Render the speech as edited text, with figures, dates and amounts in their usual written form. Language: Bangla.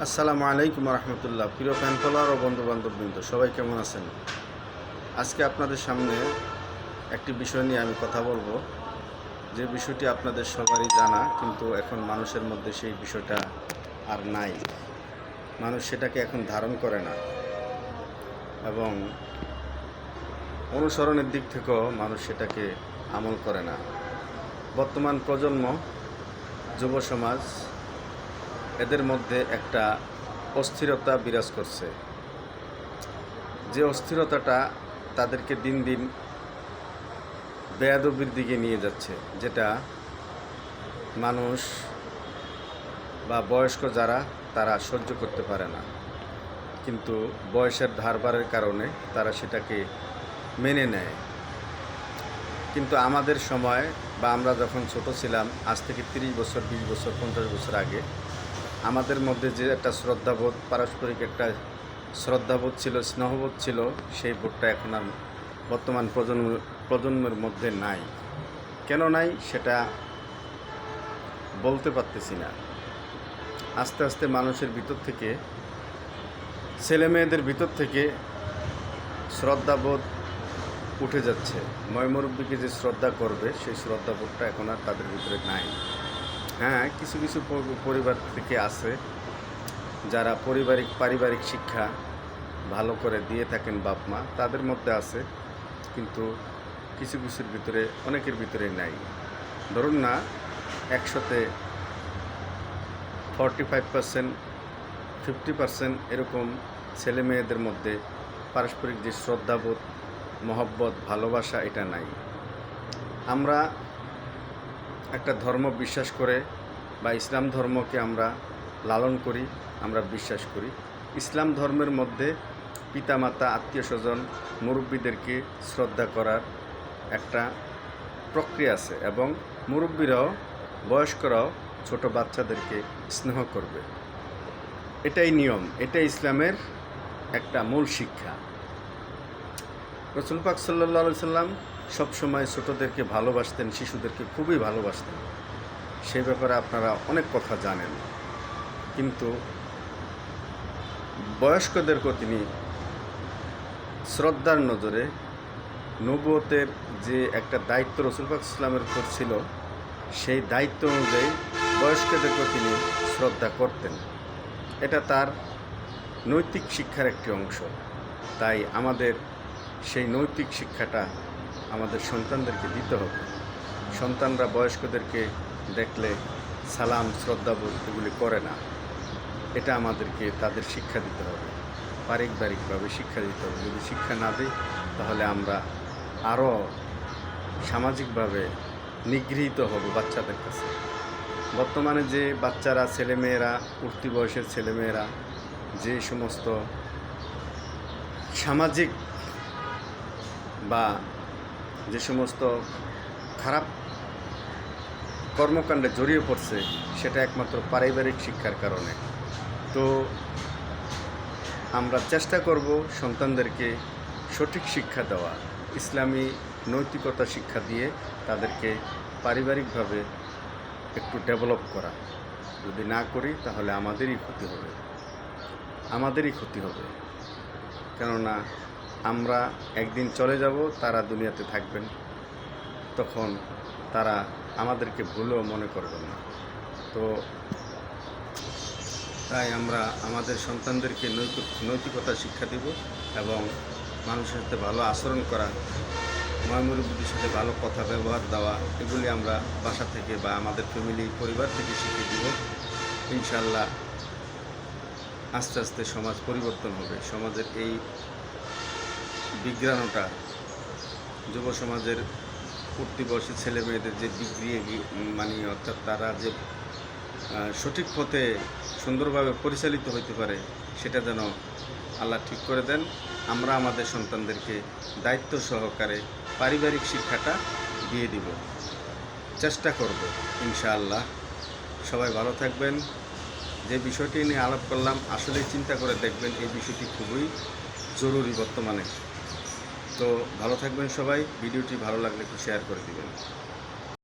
আসসালামু আলাইকুম রহমতুল্লাহ। প্রিয় ফ্যান ফলোয়ার ও বন্ধুবান্ধববৃন্দ, সবাই কেমন আছেন? আজকে আপনাদের সামনে একটি বিষয় নিয়ে আমি কথা বলবো, যে বিষয়টি আপনাদের সবারই জানা, কিন্তু এখন মানুষের মধ্যে সেই বিষয়টা আর নাই। মানুষ সেটাকে এখন ধারণ করে না, এবং অনুসরণের দিক থেকেও মানুষ সেটাকে আমল করে না। বর্তমান প্রজন্ম, যুব সমাজ, এদের মধ্যে একটা অস্থিরতা বিরাজ করছে, যে অস্থিরতাটা তাদেরকে দিন দিন বেয়াদবির দিকে নিয়ে যাচ্ছে, যেটা মানুষ বা বয়স্ক যারা তারা সহ্য করতে পারে না, কিন্তু বয়সের ধারবারের কারণে তারা সেটাকে মেনে নেয়। কিন্তু আমাদের সময় বা আমরা যখন ছোট ছিলাম, আজ থেকে 30 বছর, 20 বছর, 50 বছর আগে, আমাদের মধ্যে যে একটা শ্রদ্ধাবোধ, পারস্পরিক একটা শ্রদ্ধাবোধ ছিল, স্নেহবোধ ছিল, সেই বোধটা এখন আর বর্তমান প্রজন্মের মধ্যে নাই। কেন নাই সেটা বলতে পারতেছি না। আস্তে আস্তে মানুষের ভিতর থেকে, ছেলে মেয়েদের ভিতর থেকে শ্রদ্ধাবোধ উঠে যাচ্ছে। ময়মুরব্বীকে যে শ্রদ্ধা করবে, সেই শ্রদ্ধাবোধটা এখন আর তাদের ভিতরে নাই। হ্যাঁ, কিছু কিছু পরিবার থেকে আছে যারা পারিবারিক শিক্ষা ভালো করে দিয়ে থাকেন বাপ মা, তাদের মধ্যে আছে, কিন্তু কিছু কিছুর ভিতরে, অনেকের ভিতরে নাই। ধরুন না, 100-তে 45%, 50% এরকম ছেলে মেয়েদের মধ্যে পারস্পরিক যে শ্রদ্ধাবোধ, মহব্বত, ভালোবাসা, এটা নাই। আমরা একটা ধর্ম বিশ্বাস করে, বা ইসলাম ধর্মকে আমরা লালন করি, আমরা বিশ্বাস করি। ইসলাম ধর্মের মধ্যে পিতামাতা, আত্মীয় স্বজন, মুরব্বীদেরকে শ্রদ্ধা করার একটা প্রক্রিয়া আছে, এবং মুরব্বীরাও, বয়স্করাও ছোট বাচ্চাদেরকে স্নেহ করবে। এটাই নিয়ম, এটাই ইসলামের একটা মূল শিক্ষা। রাসূল পাক সাল্লাল্লাহু আলাইহি সাল্লাম সবসময় ছোটদেরকে ভালোবাসতেন, শিশুদেরকে খুবই ভালোবাসতেন। সেই ব্যাপারে আপনারা অনেক কথা জানেন, কিন্তু বয়স্কদেরকেও তিনি শ্রদ্ধার নজরে, নবুয়তের যে একটা দায়িত্ব রাসূল পাক ইসলামের উপর ছিল, সেই দায়িত্ব অনুযায়ী বয়স্কদেরকেও তিনি শ্রদ্ধা করতেন। এটা তার নৈতিক শিক্ষার একটি অংশ। তাই আমাদের সেই নৈতিক শিক্ষাটা আমাদের সন্তানদেরকে দিতে হবে। সন্তানরা বয়স্কদেরকে দেখলে সালাম, শ্রদ্ধাবোধ এগুলি করে না। এটা আমাদেরকে তাদের শিক্ষা দিতে হবে, পারিবারিকভাবে শিক্ষা দিতে হবে। যদি শিক্ষা না দিই, তাহলে আমরা আরও সামাজিকভাবে নিগৃহীত হব বাচ্চাদের কাছে। বর্তমানে যে বাচ্চারা, ছেলেমেয়েরা, উঠতি বয়সের ছেলেমেয়েরা যে সমস্ত সামাজিক বা যে সমস্ত খারাপ কর্মকাণ্ডে জড়িয়ে পড়ছে, সেটা একমাত্র পারিবারিক শিক্ষার কারণে। তো আমরা চেষ্টা করব সন্তানদেরকে সঠিক শিক্ষা দেওয়া, ইসলামী নৈতিকতা শিক্ষা দিয়ে তাদেরকে পারিবারিকভাবে একটু ডেভেলপ করা। যদি না করি, তাহলে আমাদেরই ক্ষতি হবে। কেননা আমরা একদিন চলে যাব, তারা দুনিয়াতে থাকবেন, তখন তারা আমাদেরকে ভুলেও মনে করবেন না। তো তাই আমরা আমাদের সন্তানদেরকে নৈতিকতা শিক্ষা দিব, এবং মানুষের সাথে ভালো আচরণ করা, ময়মুরব্বীদের সাথে ভালো কথা ব্যবহার দেওয়া, এগুলি আমরা বাসা থেকে বা আমাদের পরিবার থেকে শিখে দিব। ইনশাআল্লাহ আস্তে আস্তে সমাজ পরিবর্তন হবে। সমাজের এই বিজ্ঞানটা, যুব সমাজের উঠতি বয়সী ছেলে মেয়েদের যে অর্থাৎ তারা যে সঠিক পথে সুন্দরভাবে পরিচালিত হইতে পারে, সেটা যেন আল্লাহ ঠিক করে দেন। আমরা আমাদের সন্তানদেরকে দায়িত্ব সহকারে পারিবারিক শিক্ষাটা দিয়ে দিব, চেষ্টা করব ইনশাআল্লাহ। সবাই ভালো থাকবেন। যে বিষয়টি নিয়ে আলাপ করলাম, আসলেই চিন্তা করে দেখবেন, এই বিষয়টি খুবই জরুরি বর্তমানে। তো ভালো থাকবেন সবাই। ভিডিওটি ভালো লাগলে একটু শেয়ার করে দিবেন।